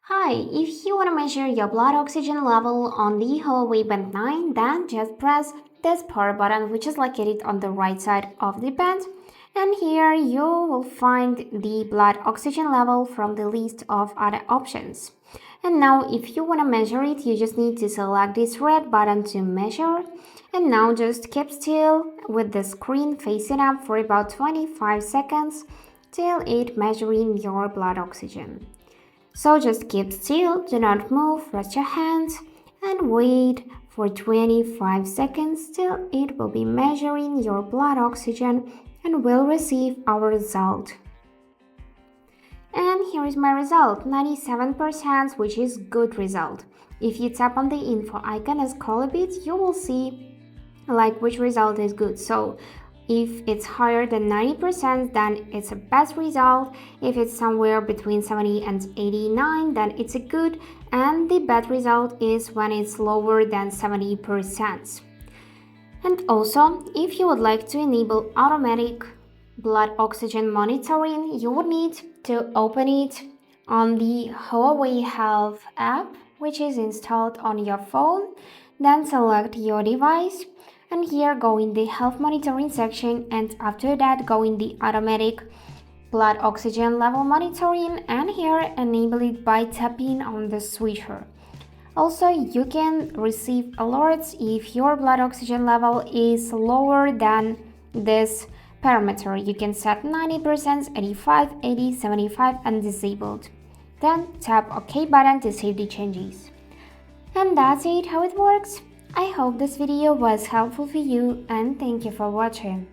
Hi, if you want to measure your blood oxygen level on the Huawei Band 9, then just press this power button which is located on the right side of the band. And here you will find the blood oxygen level from the list of other options. And now if you want to measure it, you just need to select this red button to measure. And now just keep still with the screen facing up for about 25 seconds till it measuring your blood oxygen. So just keep still, do not move, rest your hands and wait for 25 seconds till it will be measuring your blood oxygen and will receive our result. And here is my result, 97%, which is good result. If you tap on the info icon and scroll a bit, you will see which result is good. So if it's higher than 90%, then it's a best result. If it's somewhere between 70 and 89, then it's a good. And the bad result is when it's lower than 70%. And also, if you would like to enable automatic blood oxygen monitoring, you would need to open it on the Huawei Health app, which is installed on your phone. Then select your device. And here go in the health monitoring section, and after that go in the automatic blood oxygen level monitoring, and here enable it by tapping on the switcher. Also, you can receive alerts if your blood oxygen level is lower than this parameter. You can set 90%, 85, 80, 75 and disabled. Then tap OK button to save the changes. And that's it, how it works. I hope this video was helpful for you and thank you for watching.